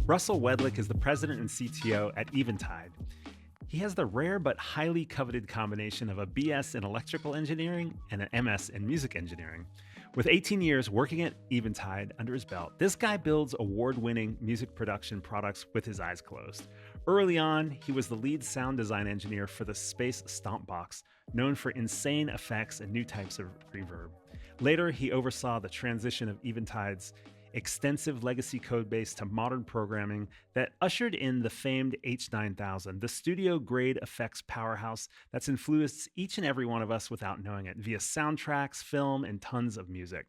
Russell Wedelich is the president and CTO at Eventide. He has the rare but highly coveted combination of a BS in electrical engineering and an MS in music engineering. With 18 years working at Eventide under his belt, this guy builds award-winning music production products with his eyes closed. Early on, he was the lead sound design engineer for the Space Stomp box, known for insane effects and new types of reverb. Later, he oversaw the transition of Eventide's extensive legacy code base to modern programming that ushered in the famed H9000, the studio-grade effects powerhouse that's influenced each and every one of us without knowing it, via soundtracks, film, and tons of music.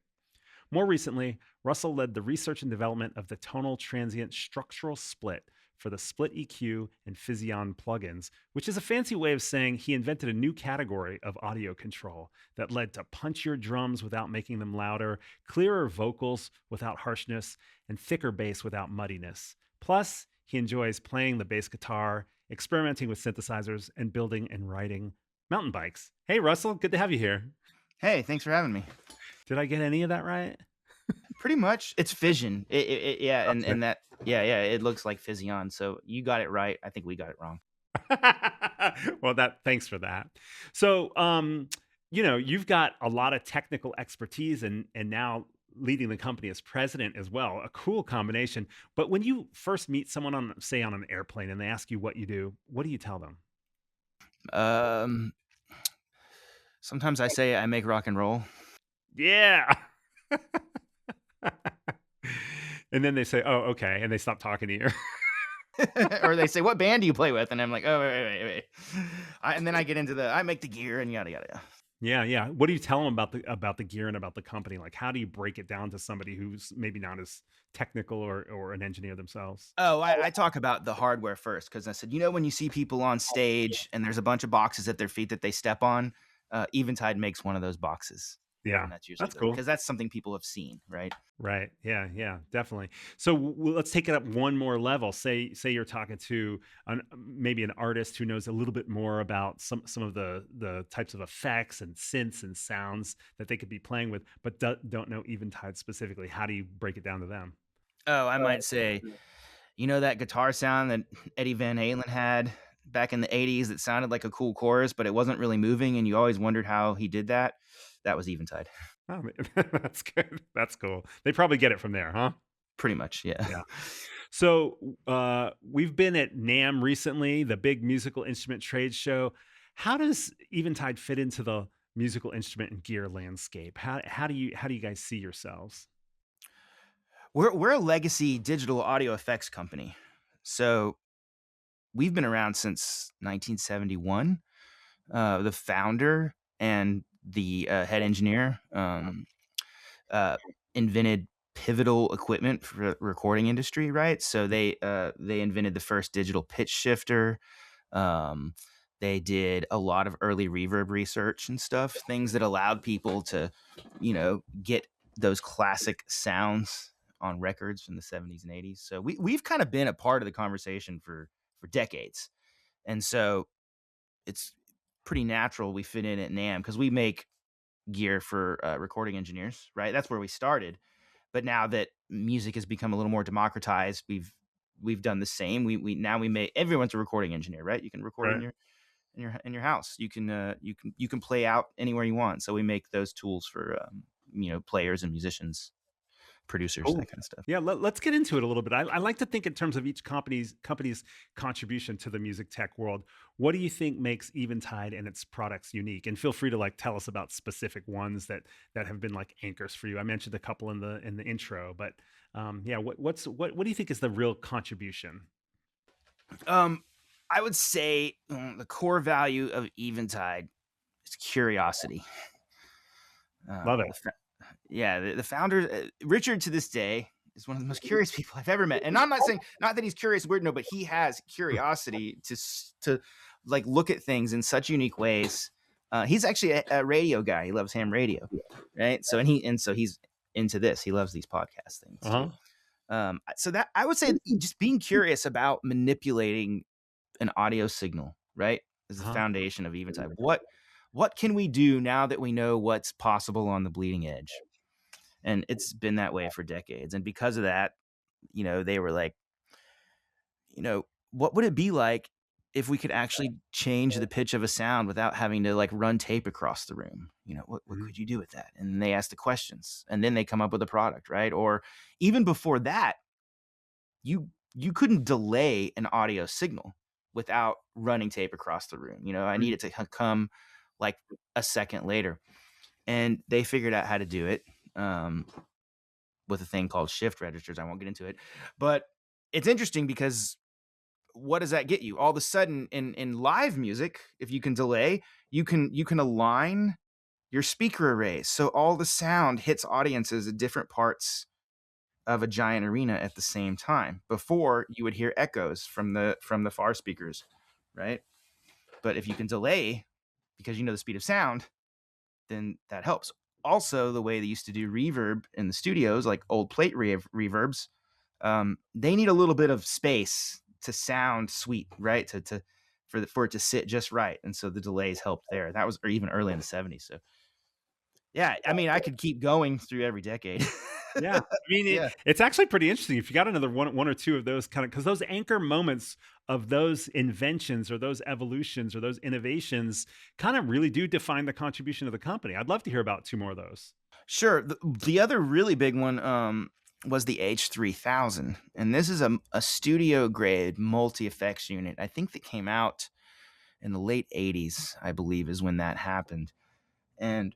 More recently, Russell led the research and development of the tonal transient structural split for the Split EQ and Physion plugins, which is a fancy way of saying he invented a new category of audio control that led to punchier drums without making them louder, clearer vocals without harshness, and thicker bass without muddiness. Plus, he enjoys playing the bass guitar, experimenting with synthesizers, and building and riding mountain bikes. Hey, Russell, good to have you here. Hey, thanks for having me. Did I get any of that right? Pretty much. It's Physion. And that, it looks like Physion. So you got it right. I think we got it wrong. Well, thanks for that. So, you've got a lot of technical expertise and now leading the company as president as well. A cool combination. But when you first meet someone on an airplane and they ask you what you do, what do you tell them? Sometimes I say I make rock and roll. Yeah. And then they say, oh, okay. And they stop talking to you. Or they say, what band do you play with? And I'm like, oh, wait. And then I get into I make the gear and yada, yada. Yeah. What do you tell them about the gear and about the company? Like, how do you break it down to somebody who's maybe not as technical or an engineer themselves? Oh, I talk about the hardware first, because I said, when you see people on stage and there's a bunch of boxes at their feet that they step on, Eventide makes one of those boxes. Yeah, and that's usually cool, because that's something people have seen, right? Right. Yeah, definitely. So let's take it up one more level. Say you're talking to maybe an artist who knows a little bit more about some of the types of effects and synths and sounds that they could be playing with, but don't know Eventide specifically. How do you break it down to them? Oh, I might say, that guitar sound that Eddie Van Halen had back in the 80s that sounded like a cool chorus, but it wasn't really moving, and you always wondered how he did that. That was Eventide. Oh, that's good. That's cool. They probably get it from there, huh? Pretty much, yeah. So we've been at NAMM recently, the big musical instrument trade show. How does Eventide fit into the musical instrument and gear landscape? How do you guys see yourselves? We're a legacy digital audio effects company. So we've been around since 1971. The founder and the head engineer invented pivotal equipment for the recording industry, right? So they invented the first digital pitch shifter. They did a lot of early reverb research and stuff, things that allowed people to, get those classic sounds on records from the 70s and 80s. So we've kind of been a part of the conversation for decades. And so it's pretty natural we fit in at NAMM because we make gear for recording engineers, right? That's where we started. But now that music has become a little more democratized, we've done the same. We make everyone's a recording engineer, right? You can record in your house. You can play out anywhere you want. So we make those tools for players and musicians, producers, that kind of stuff. Yeah, let's get into it a little bit. I like to think in terms of each company's contribution to the music tech world. What do you think makes Eventide and its products unique? And feel free to tell us about specific ones that have been like anchors for you. I mentioned a couple in the intro, but what do you think is the real contribution? I would say the core value of Eventide is curiosity. Love it. The founder, Richard, to this day, is one of the most curious people I've ever met. And I'm not saying, not that he's curious, weird, no, but he has curiosity to look at things in such unique ways. He's actually a radio guy. He loves ham radio, right? So he's into this. He loves these podcast things. Uh-huh. So that I would say just being curious about manipulating an audio signal, right, is the foundation of Eventide. What can we do now that we know what's possible on the bleeding edge? And it's been that way for decades. And because of that, they were like, what would it be like if we could actually change the pitch of a sound without having to like run tape across the room? What Mhm. could you do with that? And they ask the questions, and then they come up with a product, right? Or even before that, you couldn't delay an audio signal without running tape across the room. I need it to come like a second later, and they figured out how to do it um, with a thing called shift registers. I won't get into it, but it's interesting because what does that get you? All of a sudden, in live music, if you can delay, you can align your speaker arrays so all the sound hits audiences at different parts of a giant arena at the same time. Before, you would hear echoes from the far speakers, right? But if you can delay because you know the speed of sound, then that helps. Also, the way they used to do reverb in the studios, like old plate reverbs, they need a little bit of space to sound sweet, right? For it to sit just right, and so the delays helped there. That was even early in the '70s. So yeah, I mean, I could keep going through every decade. Yeah, I mean, Yeah. it's actually pretty interesting if you got another one or two of those kind of, because those anchor moments of those inventions or those evolutions or those innovations kind of really do define the contribution of the company. I'd love to hear about two more of those. Sure. The other really big one was the H3000. And this is a studio grade multi effects unit. I think that came out in the late '80s, I believe, is when that happened. And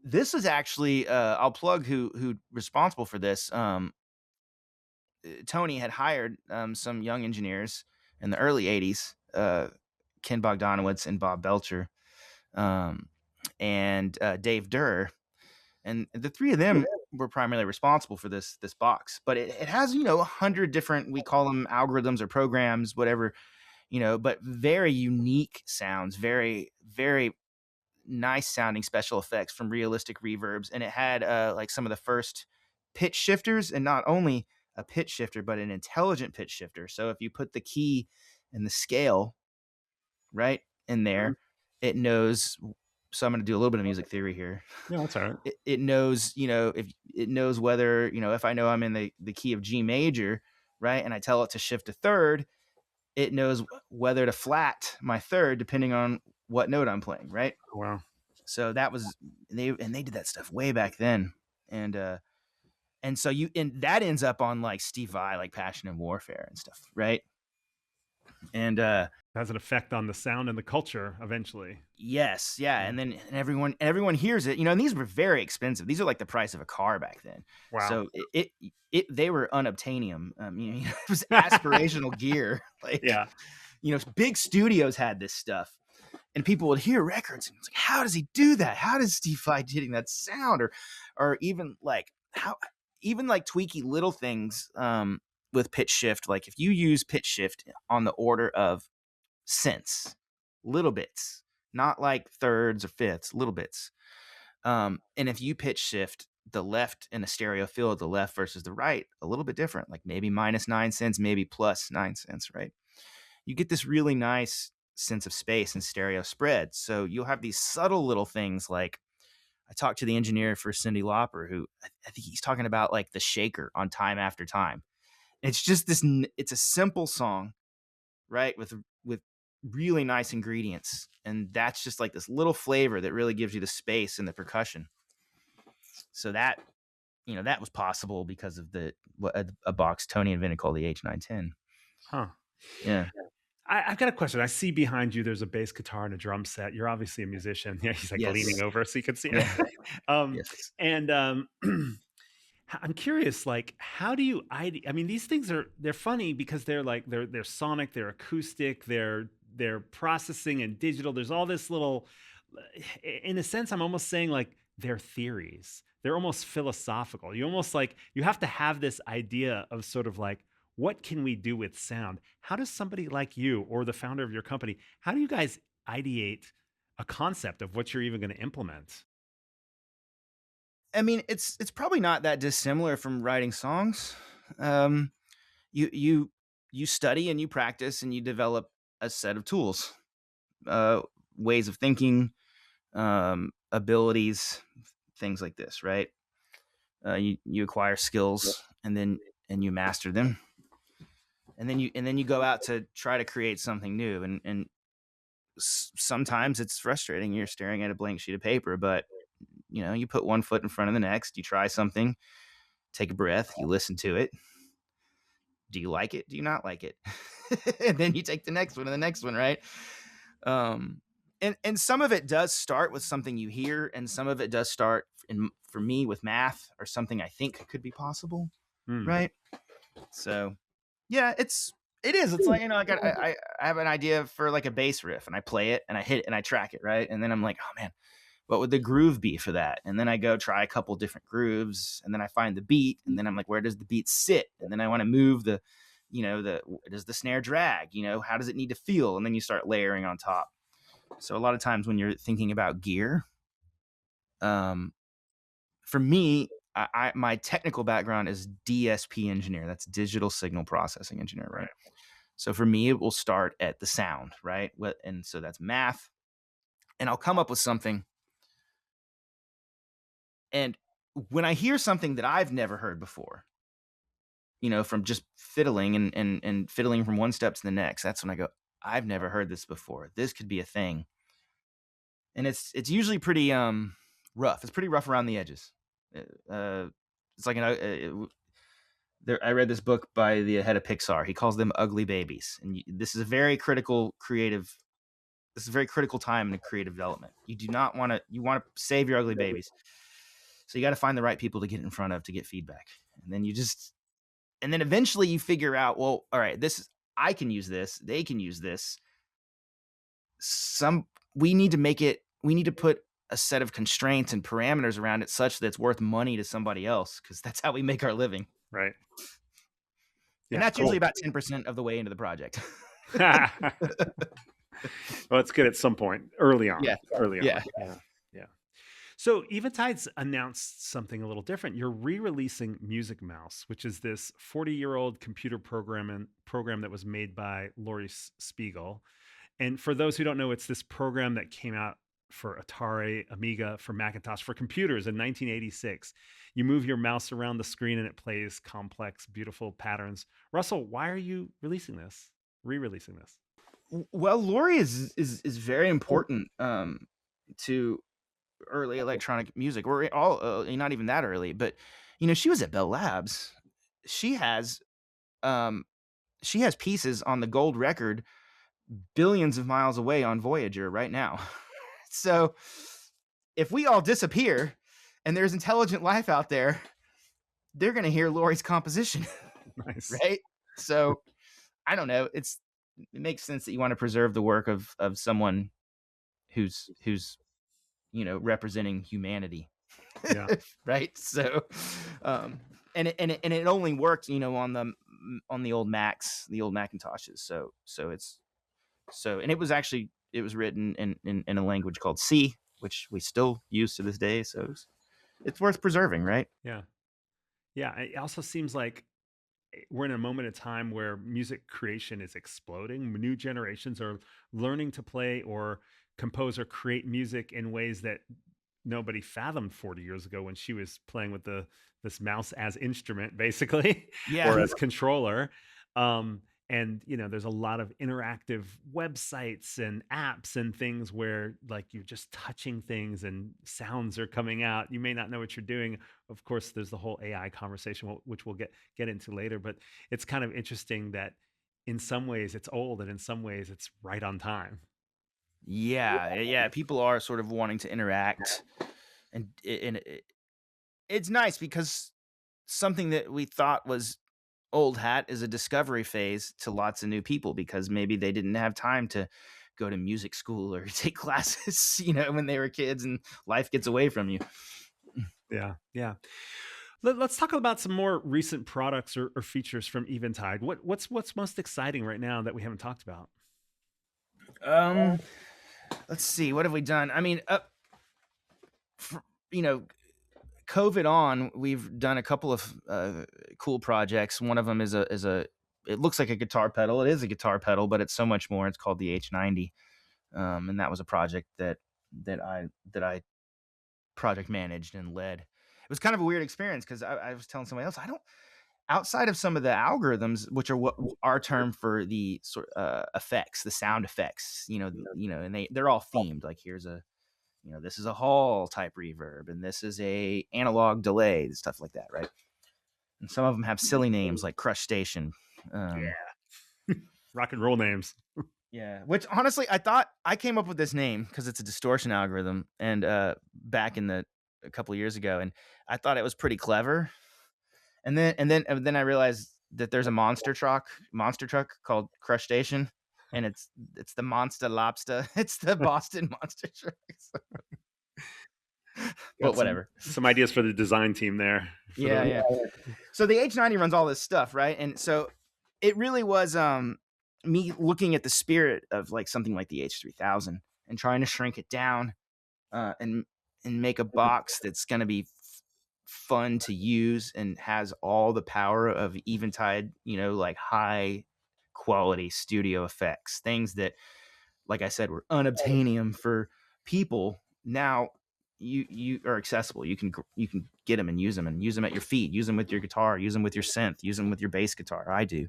this is actually, I'll plug who responsible for this. Tony had hired some young engineers in the early '80s, Ken Bogdanowitz and Bob Belcher, um, and Dave Durr, and the three of them were primarily responsible for this box. But it has 100 different, we call them algorithms or programs, whatever, but very unique sounds, very very nice sounding special effects from realistic reverbs. And it had like some of the first pitch shifters, and not only a pitch shifter but an intelligent pitch shifter. So if you put the key and the scale right in Mhm. there, it knows. So I'm going to do a little bit of music theory here. Yeah, that's all right. It knows, if it knows whether, if I know I'm in the key of G major, right, and I tell it to shift to third, it knows whether to flat my third depending on what note I'm playing, right? Oh, wow. So that was they did that stuff way back then, and so that ends up on like Steve Vai, like Passion and Warfare and stuff, right? And Has an effect on the sound and the culture eventually. yes, yeah, Yeah. and then everyone hears it, and these were very expensive. These are like the price of a car back then. Wow. So they were unobtainium. It was aspirational gear. Like, Yeah. big studios had this stuff, and people would hear records and it's like, how does he do that? How does Steve Vai getting that sound? Or even like even like tweaky little things with pitch shift. Like if you use pitch shift on the order of cents, little bits, not like thirds or fifths, little bits. And if you pitch shift the left in a stereo field, the left versus the right, a little bit different, like maybe -9 cents, maybe +9 cents, right? You get this really nice sense of space and stereo spread. So you'll have these subtle little things like I talked to the engineer for Cyndi Lauper, who I think he's talking about like the shaker on Time After Time. It's just it's a simple song, right? With really nice ingredients. And that's just like this little flavor that really gives you the space and the percussion. So that was possible because of a box Tony invented called the H910. Huh. Yeah. I've got a question. I see behind you there's a bass guitar and a drum set. You're obviously a musician. Yeah, he's like leaning Yes. over so you can see it. Yeah. um, Yes. and I'm curious, like, how do you? I mean, these things they're funny because they're like they're sonic, they're acoustic, they're processing and digital. There's all this little, in a sense, I'm almost saying like they're theories. They're almost philosophical. You almost like you have to have this idea of sort of like what can we do with sound? How does somebody like you or the founder of your company, how do you guys ideate a concept of what you're even going to implement? I mean, it's probably not that dissimilar from writing songs. Um, you study and you practice and you develop a set of tools, uh, ways of thinking, abilities, things like this, right? You acquire skills and you master them. and then you go out to try to create something new, and sometimes it's frustrating. You're staring at a blank sheet of paper, but you put one foot in front of the next. You try something, take a breath, you listen to it. Do you like it? Do you not like it? And then you take the next one and the next one, right? And some of it does start with something you hear, and some of it does start for me with math or something I think could be possible, Mm, right? So yeah, it is. It's like, like I have an idea for like a bass riff, and I play it and I hit it and I track it, right? And then I'm like, oh man, what would the groove be for that? And then I go try a couple different grooves, and then I find the beat, and then I'm like, where does the beat sit? And then I want to move does the snare drag? How does it need to feel? And then you start layering on top. So a lot of times when you're thinking about gear, for me, my technical background is DSP engineer. That's digital signal processing engineer, right? So for me, it will start at the sound, right? And so that's math, and I'll come up with something. And when I hear something that I've never heard before, from just fiddling and fiddling from one step to the next, that's when I go, I've never heard this before. This could be a thing. And it's usually pretty rough. It's pretty rough around the edges. It's like I read this book by the head of Pixar. He calls them ugly babies, and this is a very critical creative. This is a very critical time in creative development. You do not want to. You want to save your ugly babies. So you got to find the right people to get in front of to get feedback, and then eventually you figure out, well, all right, I can use this. They can use this. We need to put a set of constraints and parameters around it such that it's worth money to somebody else, because that's how we make our living. right. And Yeah, that's cool. usually about 10% of the way into the project. Well, it's good at some point early on. Yeah. Early on. Yeah. Yeah. Yeah. So Eventide's announced something a little different. You're re-releasing Music Mouse, which is this 40-year-old computer program that was made by Laurie Spiegel. And for those who don't know, it's this program that came out for Atari, Amiga, for Macintosh, for computers in 1986. You move your mouse around the screen and it plays complex, beautiful patterns. Russell, why are you releasing this? Re-releasing this? Well, Laurie is very important to early electronic music. We're all not even that early, but she was at Bell Labs. She has pieces on the gold record billions of miles away on Voyager right now. So if we all disappear and there's intelligent life out there, they're going to hear Laurie's composition. Nice. Right? So I don't know. It makes sense that you want to preserve the work of someone who's representing humanity. Yeah. Right? So and it only worked, on the old Macs, the old Macintoshes. And it was written in a language called C, which we still use to this day. So it's worth preserving, right? Yeah. Yeah. It also seems like we're in a moment of time where music creation is exploding. New generations are learning to play or compose or create music in ways that nobody fathomed 40 years ago when she was playing with this mouse as instrument, basically, Yeah. or as controller. And there's a lot of interactive websites and apps and things where like you're just touching things and sounds are coming out. You may not know what you're doing. Of course, there's the whole AI conversation, which we'll get into later. But it's kind of interesting that in some ways it's old and in some ways it's right on time. Yeah. People are sort of wanting to interact, and it's nice because something that we thought was old hat is a discovery phase to lots of new people, because maybe they didn't have time to go to music school or take classes, when they were kids, and life gets away from you. Yeah, yeah. Let's talk about some more recent products or features from Eventide. What's most exciting right now that we haven't talked about? Let's see, what have we done? I mean, COVID on, we've done a couple of cool projects. One of them is it looks like a guitar pedal. It is a guitar pedal, but it's so much more. It's called the H90, and that was a project that I project managed and led. It was kind of a weird experience because I was telling somebody else, outside of some of the algorithms, which are what our term for the sort effects, the sound effects, and they're all themed. Like here's a, this is a hall type reverb, and this is a analog delay, stuff like that, right? And some of them have silly names like Crush Station. Yeah. Rock and roll names. Yeah, which honestly, I thought I came up with this name because it's a distortion algorithm, and back in a couple of years ago, and I thought it was pretty clever. And then I realized that there's a monster truck called Crush Station, and it's the Monster Lobster. It's the Boston Monster Truck. But whatever. Some ideas for the design team there. Yeah. So the H90 runs all this stuff, right? And so it really was me looking at the spirit of like something like the H3000 and trying to shrink it down and make a box that's going to be fun to use and has all the power of Eventide, like high quality studio effects, things that, like I said, were unobtainium for people. Now you are accessible. You can get them and use them at your feet, use them with your guitar, use them with your synth, use them with your bass guitar. I do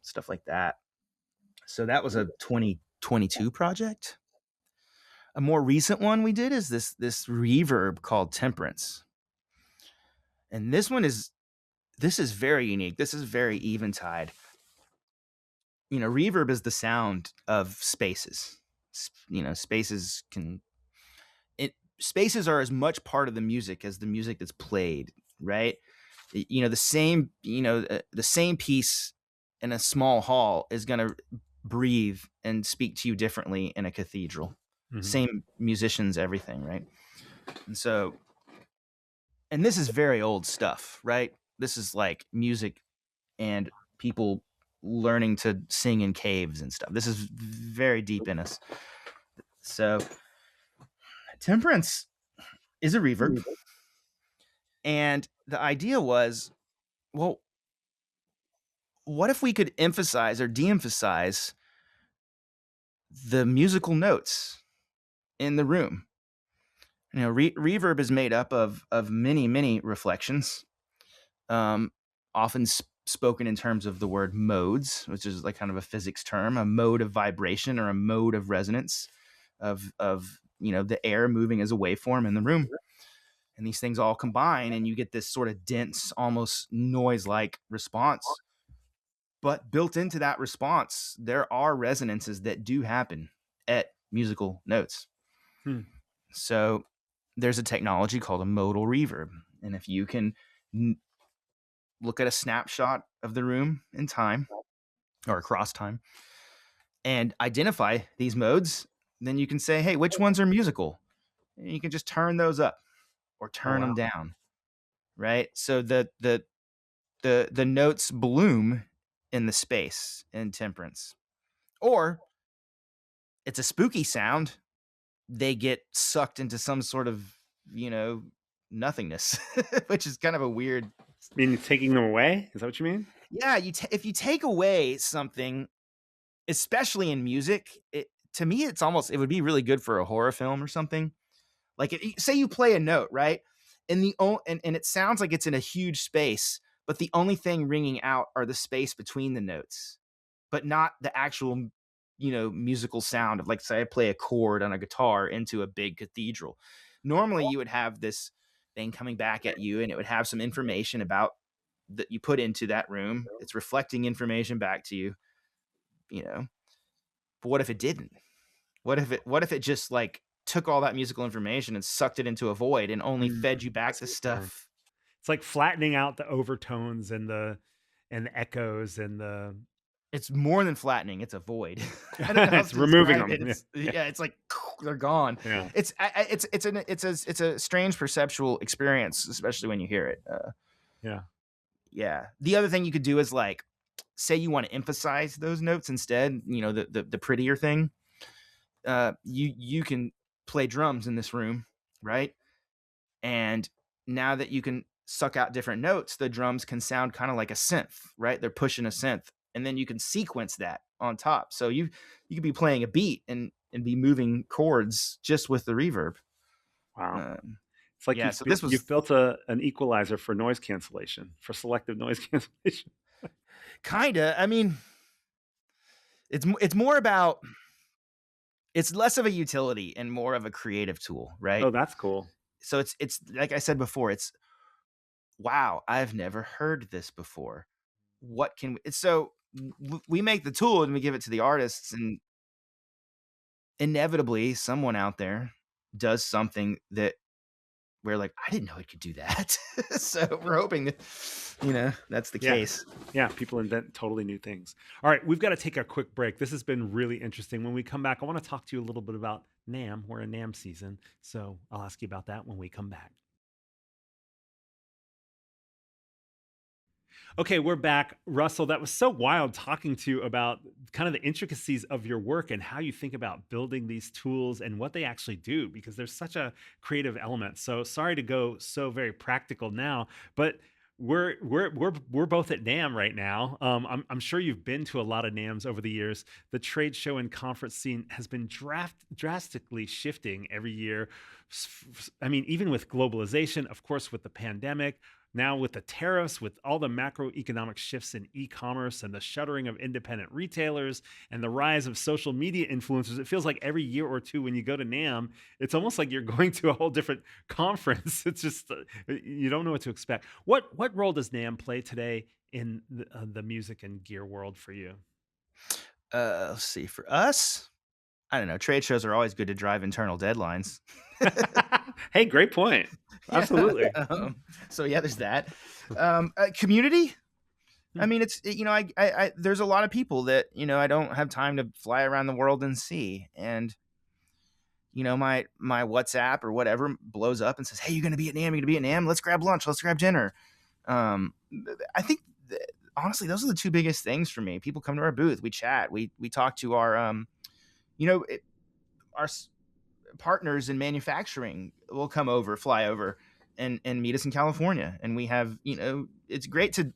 stuff like that. So that was a 2022 project. A more recent one we did is this reverb called Temperance. And this is very unique. This is very Eventide. Reverb is the sound of spaces. Spaces are as much part of the music as the music that's played, right? The same piece in a small hall is going to breathe and speak to you differently in a cathedral. Mm-hmm. Same musicians, everything, right? And this is very old stuff, right? This is like music and people learning to sing in caves and stuff. This is very deep in us. So Temperance is a reverb. And the idea was, well, what if we could emphasize or de-emphasize the musical notes in the room? Reverb is made up of many, many reflections, often spoken in terms of the word modes, which is like kind of a physics term, a mode of vibration or a mode of resonance of the air moving as a waveform in the room. And these things all combine and you get this sort of dense, almost noise-like response. But built into that response, there are resonances that do happen at musical notes. So there's a technology called a modal reverb. And if you can look at a snapshot of the room in time or across time and identify these modes, then you can say, hey, which ones are musical? And you can just turn those up or turn them down, right? So the notes bloom in the space in Temperance. Or it's a spooky sound. They get sucked into some sort of, nothingness, which is kind of a weird. I mean, taking them away? Is that what you mean? Yeah, if you take away something, especially in music, to me, it would be really good for a horror film or something. Like, say you play a note, right? And it sounds like it's in a huge space, but the only thing ringing out are the space between the notes, but not the actual, musical sound of, like, say I play a chord on a guitar into a big cathedral. Normally you would have this thing coming back at you and it would have some information about that you put into that room. It's reflecting information back to you, but what if it didn't? What if it just like took all that musical information and sucked it into a void and only fed you back the stuff? It's like flattening out the overtones and the echoes and the. It's more than flattening. It's a void. It's removing them. Yeah, it's like they're gone. Yeah. It's a strange perceptual experience, especially when you hear it. Yeah. The other thing you could do is like, say you want to emphasize those notes instead. The prettier thing. You can play drums in this room, right? And now that you can suck out different notes, the drums can sound kind of like a synth, right? They're pushing a synth, and then you can sequence that on top. So you could be playing a beat and be moving chords just with the reverb. Wow. It's like Yeah, so this you've was built an equalizer for noise cancellation, for selective noise cancellation. kinda, I mean, it's more about it's less of a utility and more of a creative tool, right? Oh, that's cool. So it's like I said before, it's, "Wow, I've never heard this before. What can we" so we make the tool and we give it to the artists, and inevitably someone out there does something that we're like, "I didn't know it could do that." So we're hoping that, that's the Yeah. case. Yeah, people invent totally new things. All right, we've got to take a quick break. This has been really interesting. When we come back, I want to talk to you a little bit about NAMM. We're in NAMM season, so I'll ask you about that when we come back. Okay, we're back. Russell, that was so wild talking to you about kind of the intricacies of your work and how you think about building these tools and what they actually do, because there's such a creative element. So sorry to go so very practical now, but we're both at NAMM right now. I'm sure you've been to a lot of NAMMs over the years. The trade show and conference scene has been drastically shifting every year. I mean, even with globalization, of course, with the pandemic, now, with the tariffs, with all the macroeconomic shifts in e commerce and the shuttering of independent retailers and the rise of social media influencers, it feels like every year or two when you go to NAMM, it's almost like you're going to a whole different conference. It's just, you don't know what to expect. What role does NAMM play today in the music and gear world for you? Let's see, for us, I don't know, trade shows are always good to drive internal deadlines. Hey, great point. Yeah, Absolutely. so yeah, there's that. Community? I Hmm. mean, I there's a lot of people that, I don't have time to fly around the world and see, and, my WhatsApp or whatever blows up and says, "Hey, you're gonna be at NAMM, you're gonna be at NAMM, let's grab lunch, let's grab dinner." I think honestly, those are the two biggest things for me. People come to our booth, we chat, we talk to our, you know, it, our partners in manufacturing will come over, fly over, and meet us in California, and we have, it's great to,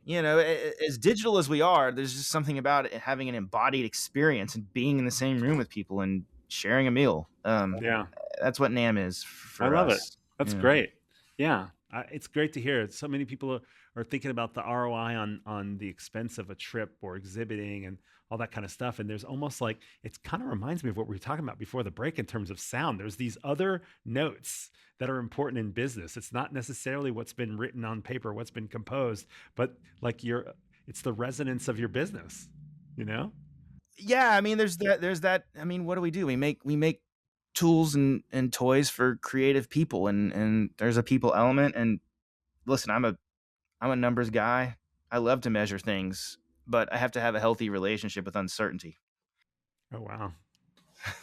as digital as we are, there's just something about it, having an embodied experience and being in the same room with people and sharing a meal. Yeah. That's what NAM is I for love it. us. That's Yeah. great. Yeah, it's great to hear. So many people are thinking about the ROI on the expense of a trip or exhibiting and all that kind of stuff. And there's almost like it kind of reminds me of what we were talking about before the break in terms of sound. There's these other notes that are important in business. It's not necessarily what's been written on paper, what's been composed, but like it's the resonance of your business. You know? Yeah, I mean, there's that. I mean, what do? We make tools and toys for creative people, and there's a people element. And listen, I'm a numbers guy. I love to measure things, but I have to have a healthy relationship with uncertainty. Oh wow.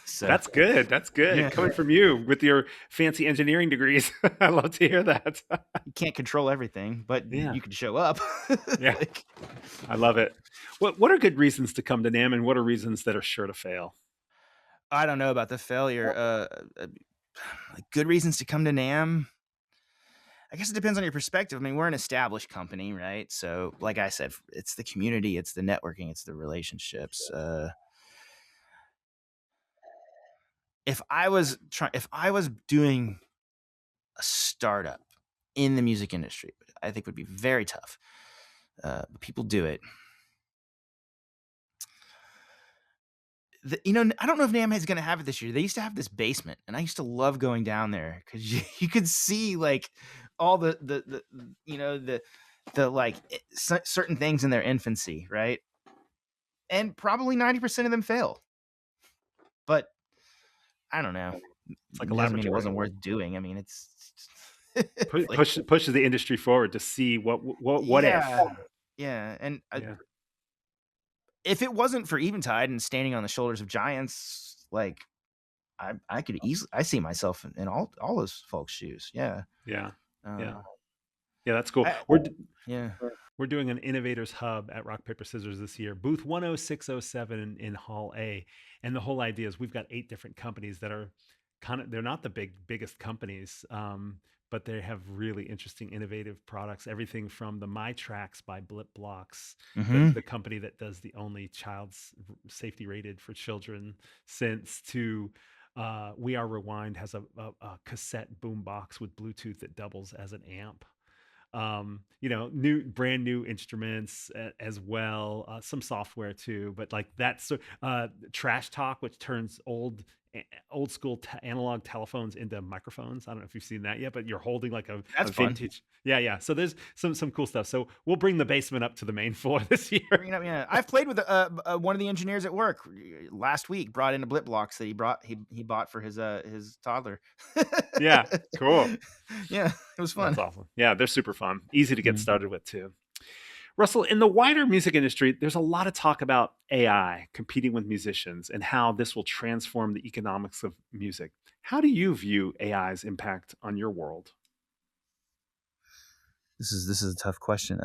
So That's good. That's good. yeah, Coming from you with your fancy engineering degrees. I love to hear that. you can't control everything, but Yeah. you can show up. Yeah. Like, I love it. What are good reasons to come to NAMM and what are reasons that are sure to fail? I don't know about the failure. Like good reasons to come to NAM. I guess it depends on your perspective. I mean, we're an established company, right? So, like I said, it's the community, it's the networking, it's the relationships. If I was doing a startup in the music industry, I think would be very tough. But people do it. I don't know if NAMM is going to have it this year. They used to have this basement, and I used to love going down there because you could see like all the the like certain things in their infancy, right? And probably 90% of them fail. But I don't know. It's like a It doesn't mean it laboratory. wasn't worth doing. I mean, it's like Pushes the industry forward to see what if. yeah, yeah. And Yeah. if it wasn't for Eventide and standing on the shoulders of giants, like I could easily I see myself in all those folks' shoes. Yeah. Yeah. Yeah. Um, Yeah, that's cool. I yeah. We're doing an innovators hub at Rock Paper Scissors this year, booth 10607 in Hall A. And the whole idea is we've got 8 different companies that are they're not the biggest companies, but they have really interesting, innovative products. Everything from the My Tracks by Blip Blocks, Mm-hmm. the company that does the only child's safety rated for children since, to We Are Rewind has a cassette boombox with Bluetooth that doubles as an amp. Brand new instruments as well, some software too, but like that's Trash Talk, which turns old school analog telephones into microphones. I don't know if you've seen that yet, but you're holding like a That's fun. vintage. Yeah, yeah. So there's some cool stuff. So we'll bring the basement up to the main floor this year. Bring it up, yeah. I've played with one of the engineers at work last week. Brought in a blip blocks that he bought for his toddler. Yeah, cool. Yeah, it was fun. That's awesome. Yeah, they're super fun. Easy to get Mhm. started with too. Russell, in the wider music industry, there's a lot of talk about AI competing with musicians and how this will transform the economics of music. How do you view AI's impact on your world? This is a tough question.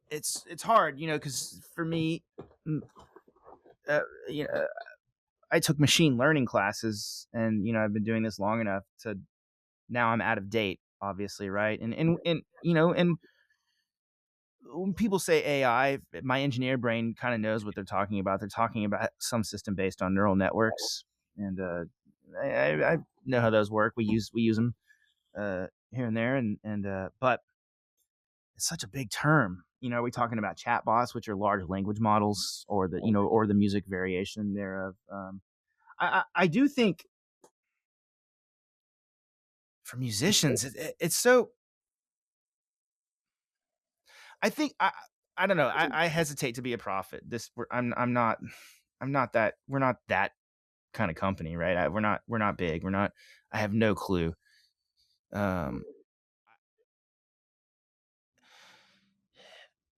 It's hard, because for me, mm, uh, you know, I took machine learning classes, and I've been doing this long enough to now I'm out of date, obviously, right? And when people say AI, my engineer brain kind of knows what they're talking about. They're talking about some system based on neural networks, and I know how those work. We use them here and there, and but it's such a big term. Are we talking about chatbots, which are large language models, or the music variation thereof? I do think for musicians, it's so. I think I don't know. I hesitate to be a prophet. I'm not that. We're not that kind of company, right? We're not big. We're not. I have no clue. Um,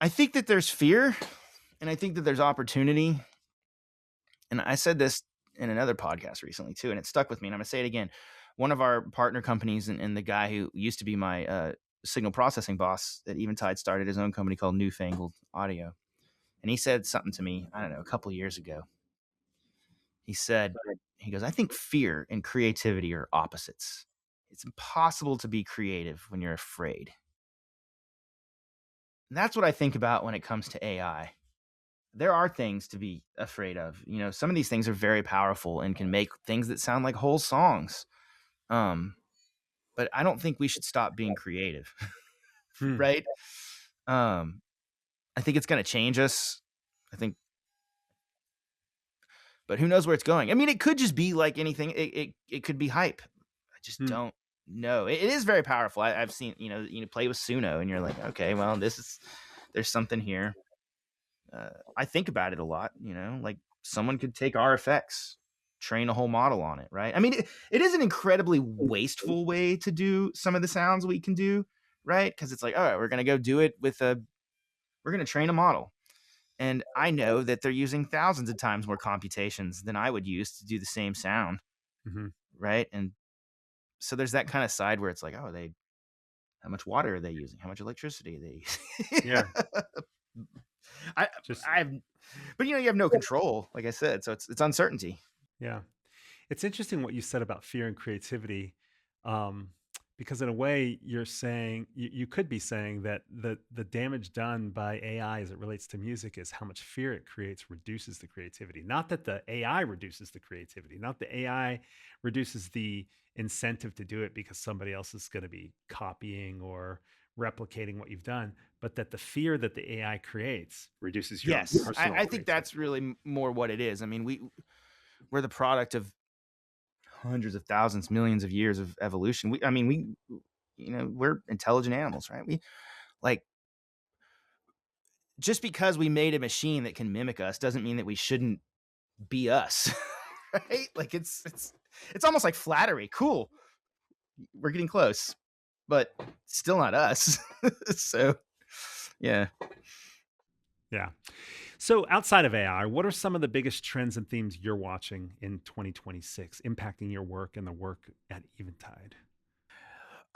I think that there's fear, and I think that there's opportunity. And I said this in another podcast recently too, and it stuck with me. And I'm gonna say it again. One of our partner companies, and the guy who used to be my signal processing boss at Eventide, started his own company called Newfangled Audio. And he said something to me, I don't know, a couple of years ago. He said, he goes, I think fear and creativity are opposites. It's impossible to be creative when you're afraid. And that's what I think about when it comes to AI. There are things to be afraid of. Some of these things are very powerful and can make things that sound like whole songs. Um, but I don't think we should stop being creative, Hmm. right? Um, I think it's going to change us. I think, but who knows where it's going? I mean, it could just be like anything. It could be hype. I just Hmm. don't know. It is very powerful. I've seen, play with Suno, and you're like, okay, well, there's something here. I think about it a lot. Like someone could take our effects, train a whole model on it, right? I mean, it is an incredibly wasteful way to do some of the sounds we can do, right? Because it's like, all right, we're gonna go do it we're gonna train a model. And I know that they're using thousands of times more computations than I would use to do the same sound, Hmm. right? And so there's that kind of side where it's like, oh, how much water are they using? How much electricity are they using? Yeah. I Just I've but you have no control, like I said, so it's uncertainty. yeah. It's interesting what you said about fear and creativity, um, because in a way you're saying you could be saying that the damage done by AI as it relates to music is how much fear it creates reduces the creativity. Not that the AI reduces the creativity, not the AI reduces the incentive to do it because somebody else is going to be copying or replicating what you've done, but that the fear that the AI creates reduces your own Yes, personal I think that's creativity. really more what it is. I mean, we're the product of hundreds of thousands, millions of years of evolution. I mean, we're intelligent animals, right? We like just because we made a machine that can mimic us doesn't mean that we shouldn't be us, right? Like it's almost like flattery. Cool, we're getting close, but still not us. So, yeah. Yeah. So, outside of AI, what are some of the biggest trends and themes you're watching in 2026 impacting your work and the work at Eventide?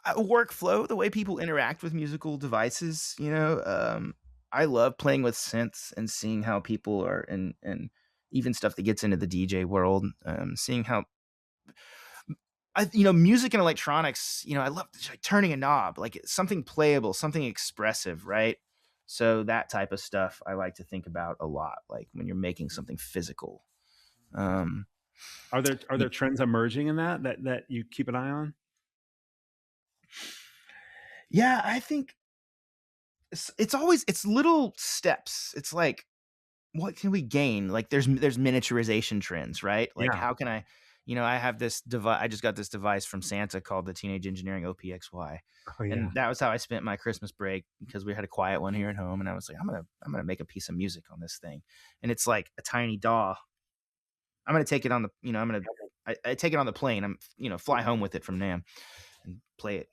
Workflow, the way people interact with musical devices. I love playing with synths and seeing how people are, and even stuff that gets into the DJ world. Seeing how music and electronics. I love like turning a knob, like something playable, something expressive, right? So that type of stuff I like to think about a lot, like when you're making something physical. Um, Are there trends emerging in that you keep an eye on? yeah, I think it's always it's little steps. It's like, what can we gain? Like there's miniaturization trends, right? Like Yeah. how can I, I have this device. I just got this device from Santa called the Teenage Engineering OPXY, Oh yeah. and that was how I spent my Christmas break because we had a quiet one here at home, and I was like, I'm gonna make a piece of music on this thing, and it's like a tiny DAW. I'm gonna take it on the, I take it on the plane. I'm, fly home with it from NAMM and play it.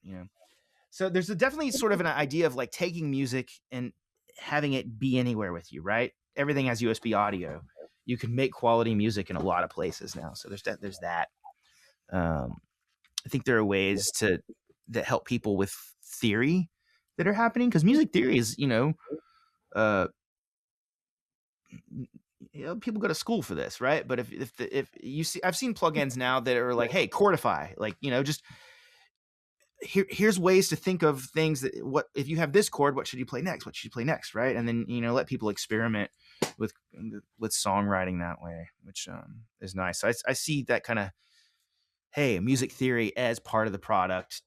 So there's definitely sort of an idea of like taking music and having it be anywhere with you, right? Everything has USB audio. You can make quality music in a lot of places now. So there's that. Um, I think there are ways that help people with theory that are happening, because music theory is, uh, people go to school for this, right? But if you see, I've seen plugins now that are like, hey, chordify, like, just here's ways to think of things that, what if you have this chord, what should you play next? What should you play next, right? And then, let people experiment with songwriting that way, which is nice. So I see that kind of, hey, music theory as part of the product.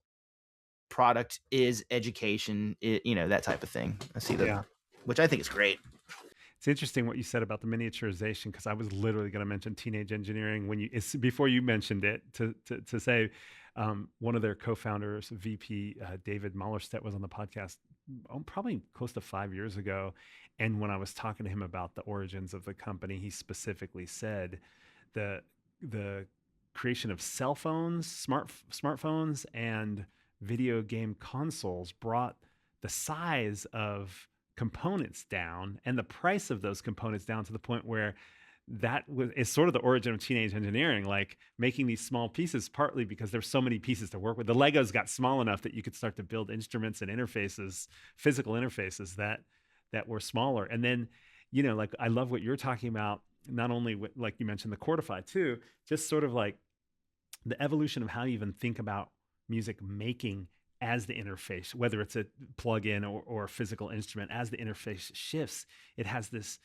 Product is education, that type of thing. I see Yeah. which I think is great. It's interesting what you said about the miniaturization, because I was literally going to mention Teenage Engineering before you mentioned it, to say one of their co-founders, VP David Mallerstedt, was on the podcast probably close to 5 years ago, and when I was talking to him about the origins of the company, he specifically said the creation of cell phones, smartphones, and video game consoles brought the size of components down and the price of those components down to the point where is sort of the origin of teenage engineering, like making these small pieces, partly because there's so many pieces to work with. The Legos got small enough that you could start to build instruments and interfaces, physical interfaces that were smaller. And then, like, I love what you're talking about, not only like you mentioned the Chordify too, just sort of like the evolution of how you even think about music making as the interface, whether it's a plug-in or a physical instrument, as the interface shifts, it has this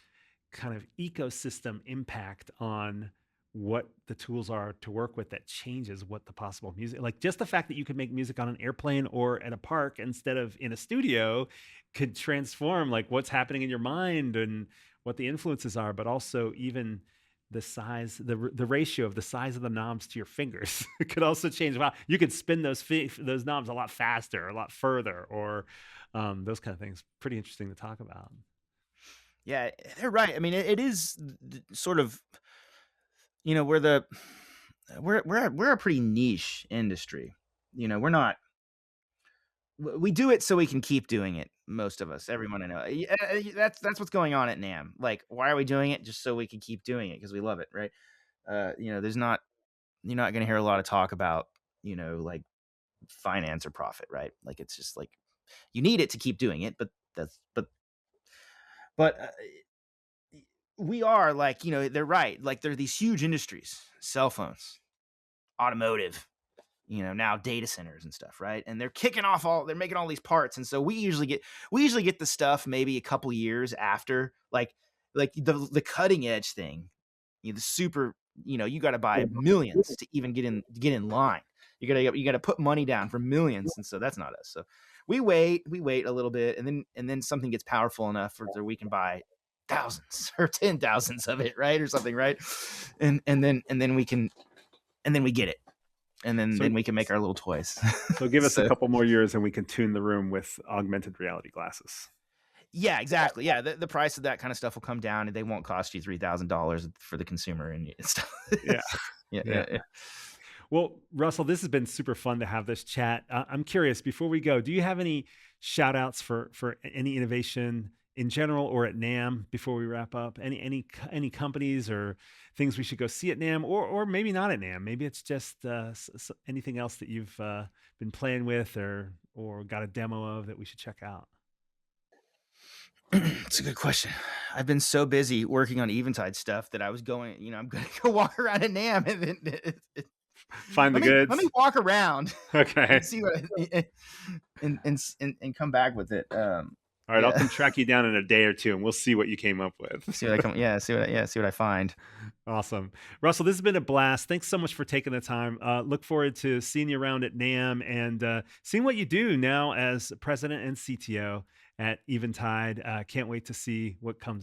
kind of ecosystem impact on what the tools are to work with that changes what the possible music, like just the fact that you could make music on an airplane or at a park instead of in a studio, could transform like what's happening in your mind and what the influences are, but also even the size, the ratio of the size of the knobs to your fingers. It could also change. Wow, you could spin those knobs a lot faster, a lot further, or those kind of things. Pretty interesting to talk about. Yeah, they're right. I mean, it is sort of, we're a pretty niche industry. We're not. We do it so we can keep doing it. Most of us, everyone I know, that's what's going on at NAMM. Like, why are we doing it? Just so we can keep doing it because we love it, right? There's not you're not going to hear a lot of talk about, like finance or profit, right? Like, it's just like you need it to keep doing it, but we are like, they're right. Like, there are these huge industries, cell phones, automotive, now data centers and stuff, right? And they're making all these parts. And so we usually get the stuff maybe a couple years after, like the cutting edge thing, the super, you got to buy millions to even get in line. You got to put money down for millions. And so that's not us. So we wait a little bit, and then something gets powerful enough so we can buy thousands or 10,000s of it, right? Or something, right? And then we get it. And then So, we can make our little toys. so give us a So, couple more years and we can tune the room with augmented reality glasses. yeah, exactly. Yeah, the price of that kind of stuff will come down, and they won't cost you $3,000 for the consumer and stuff. Yeah. Yeah. Well, Russell, this has been super fun to have this chat. I'm curious, before we go, do you have any shout outs for any innovation in general or at NAMM before we wrap up? Any companies or things we should go see at NAMM, or maybe not at NAMM? Maybe it's just anything else that you've been playing with or got a demo of that we should check out. It's a good question. I've been so busy working on Eventide stuff that I was going, I'm going to go walk around in NAMM and Find the goods. Let me walk around Okay. and see what and come back with it. All right, I'll Yeah. come track you down in a day or two, and we'll see what you came up with. See what I come. Yeah. See what I find. Awesome. Russell, this has been a blast. Thanks so much for taking the time. Look forward to seeing you around at NAMM and seeing what you do now as president and CTO at Eventide. Can't wait to see what comes